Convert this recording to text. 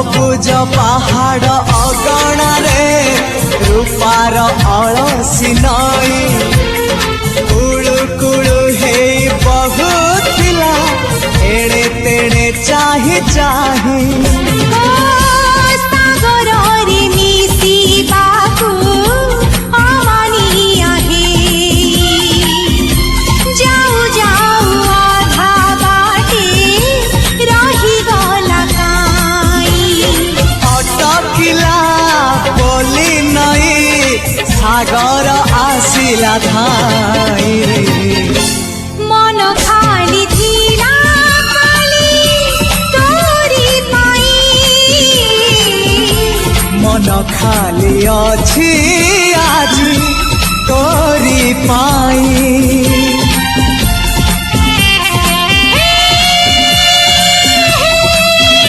सबुज पहाड़ अगणारे रूपार अलसी नई कुळु कुळु हे बहुथिला एड़े तेड़े चाही चाही सागर आसिला धाई मन खाली थिला खाली तोरी पाई मन खाली अछि आज तोरी पाई।